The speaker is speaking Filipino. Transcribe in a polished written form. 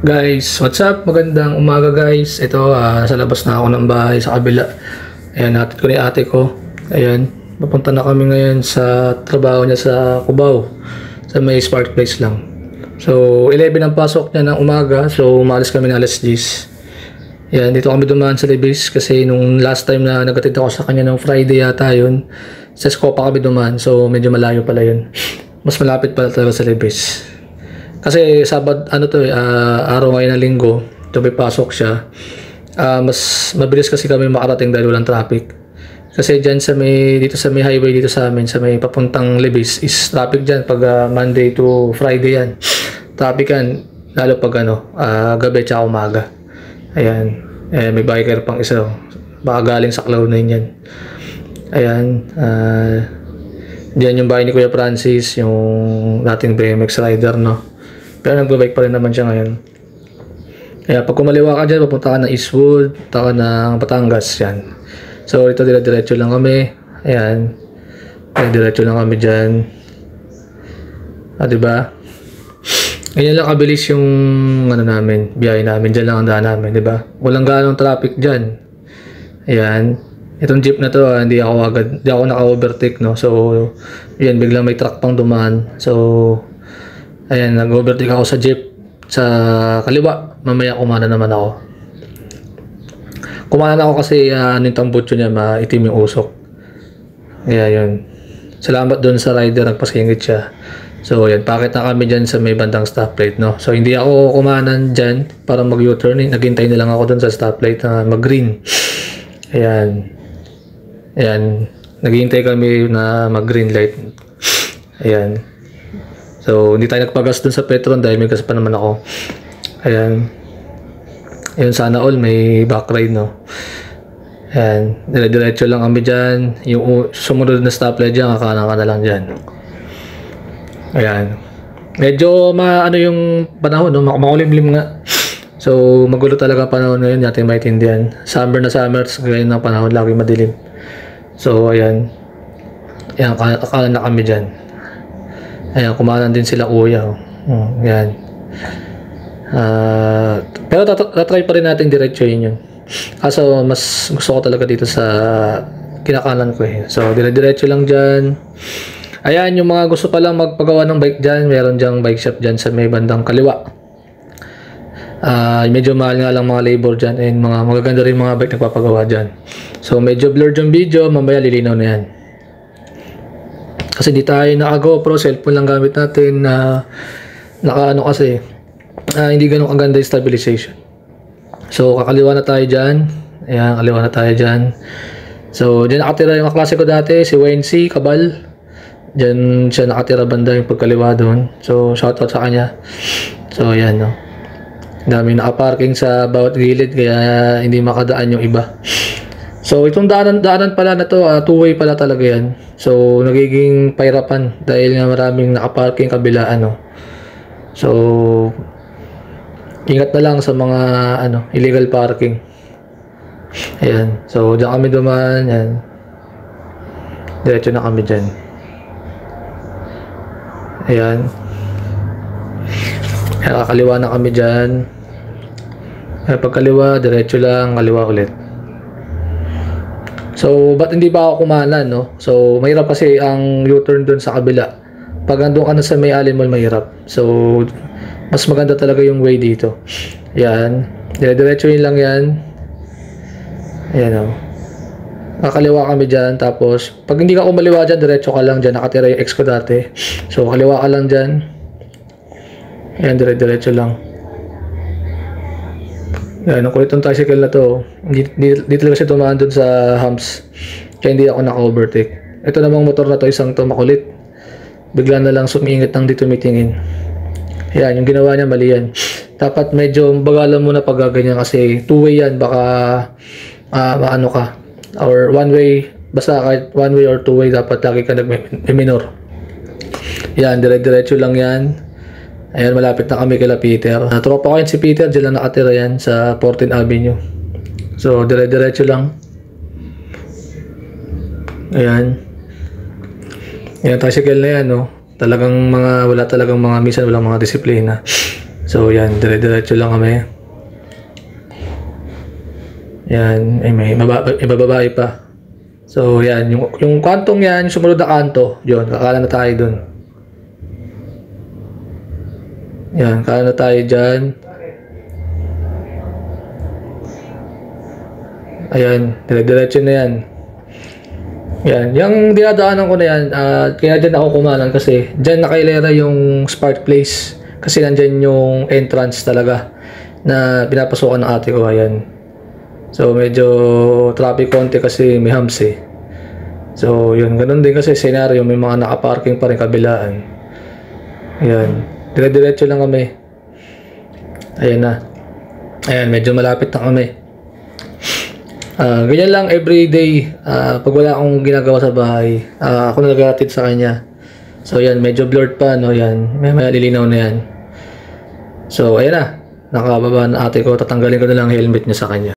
Guys, what's up? Magandang umaga guys. Ito, nasa labas na ako ng bahay sa kabila. Ayan, natin ko ni ate ko. Ayan, papunta na kami ngayon sa trabaho niya sa Cubao. Sa may Spark Place lang. So, 11 ang pasok niya ng umaga. So, umalis kami ng alas 10. Ayan, dito kami dumaan sa Libis kasi nung last time na nagatid ako sa kanya ng Friday yata yun. Sa Scopa kami dumaan. So, medyo malayo pala yun. Mas malapit pala talaga sa Libis. Kasi araw ngayon na linggo, ito may pasok siya. Mas mabilis kasi kami makarating dahil walang traffic. Kasi dyan dito sa may highway dito sa amin, sa may papuntang Libis, is traffic dyan pag Monday to Friday yan. Traffic yan, lalo pag gabi tsaka umaga. Ayan, may biker pang isa. Baka galing sa Cloud9 yan. Ayan, dyan yung bahay ni Kuya Francis, yung dating BMX rider, no? Pero nagbabike pa rin naman siya ngayon. Kaya pag kumaliwa ka dyan, papunta ka ng Eastwood, papunta ka ng Batangas, yan. So, ito diretso lang kami. Ayan. Diretso lang kami dyan. Diba? Ganyan lang kabilis yung biyahe namin. Dyan lang ang daan namin, diba? Walang ganong traffic dyan. Ayan. Itong jeep na to, hindi ako naka-overtake, no? So, yan, biglang may truck pang dumaan. So, ayan, nag-overtake ako sa jeep sa kaliwa. Mamaya kumana naman ako. Kumana ako kasi yung tambutso niya, maitim yung usok. Kaya yun. Salamat dun sa rider, nagpasingit siya. So yan, pakit na kami dyan sa may bandang stoplight, no? So hindi ako kumanan dyan para mag-U-turn. Naghintay na lang ako dun sa stoplight na mag-green. Ayan. Ayan. Naghihintay kami na mag-green light. Ayan. So, hindi tayo nagpagas dun sa Petron dahil may gas pa naman ako. Ayan. Ayan, sana all may back ride, no? Ayan. Dire-diretso lang kami dyan. Yung sumunod na stoplight dyan, kakanan ka na lang dyan. Ayan. Medyo yung panahon, no? Makulimlim nga. So, magulo talaga panahon ngayon. Natin maintindihan. Summer na summer. Ngayon ng panahon, lagi madilim. So, ayan. Ayan, kakanan na kami dyan. Ayan, kumanan din sila kuya. Yan. Pero tatry pa rin natin diretsuhin yun. Kaso, mas gusto ko talaga dito sa kinakanan ko eh. So, dire-diretso lang dyan. Ayan, yung mga gusto pa lang magpagawa ng bike dyan, meron dyang bike shop dyan sa may bandang kaliwa. Medyo mahal nga lang mga labor dyan and mga magaganda rin mga bike nagpapagawa dyan. So, medyo blurred yung video, mamaya lilinaw na yan. Kasi di tayo naka-GoPro, cellphone lang gamit natin na kasi hindi ganun kaganda yung stabilization. So, kakaliwa na tayo dyan. Ayan, kaliwa na tayo dyan. So, dyan nakatira yung kaklase ko dati, si Wayne C. Cabal. Dyan siya nakatira banda yung pagkaliwa doon. So, shoutout sa kanya. So, ayan, no. Dami nakaparking sa bawat gilid, kaya hindi makadaan yung iba. So, itong daanan pala na to, two-way pala talaga yan. So, nagiging pahirapan dahil nga maraming nakaparking kabilaan, no. So, ingat na lang sa mga illegal parking. Ayan. So, diyan kami dumaan, yan. Diretso na kami dyan. Ayan. Kakaliwa na kami dyan. Pagkaliwa, diretso lang, kaliwa ulit. So, ba't hindi pa ako kumanan, no? So, mahirap kasi ang U-turn dun sa kabila. Pag andun ka na sa may Allen Mall, mahirap. So, mas maganda talaga yung way dito. Yan. Dire-diretso yun lang yan. Ayan, no? Kakaliwa kami dyan. Tapos, pag hindi ka kumaliwa dyan, diretso ka lang dyan. Nakatira yung ex ko dati. So, kaliwa ka lang dyan. Ayan, dire-diretso lang. Yan, ang kulit ng tricycle na to. Di talaga siya tumaan dun sa humps. Kaya hindi ako naka-overtake. Ito namang motor na to, isang to makulit. Bigla na lang sumingit ng di tumitingin. Yan, yung ginawa niya, mali yan. Dapat medyo bagalan muna pag gaganyan kasi two-way yan. Baka maano ka. Or one-way. Basta kahit one-way or two-way, dapat lagi ka nag-minor. Yan, dire-diretso lang yan. Ayan, malapit na kami kila Peter. Tropa ko yun si Peter, dyan lang nakatira yan sa 14th Avenue. So, dire-diretso lang. Ayan. Ayan, tricycle na yan, no? Wala talagang mga minsan walang mga disiplina. So yan, dire-diretso lang kami. Yan, ay may babae pa. So yan, yung kantong yan, yung sumunod na kanto, yun, kakala na tayo dun. Yan, kakala na tayo dyan. Ayan, dire-diretso na yan. Yan, yung dinadaanan ko na yan, kaya dyan ako kumanan kasi dyan nakailera yung Spark Place. Kasi nandyan yung entrance talaga na pinapasukan ng ate ko. Ayan. So, medyo traffic konti kasi may hams eh. So, yun, ganun din kasi scenario, may mga nakaparking pa rin kabilaan. Ayan, dire-diretso lang kami. Ayan na. Ayan, medyo malapit na kami. Ganyan lang everyday. Pag wala akong ginagawa sa bahay, ako na nag-attend sa kanya. So yan, medyo blurred pa, no? Yan, may malilinaw na yan. So ayan na, nakababa na ate ko, tatanggalin ko na lang helmet niya sa kanya.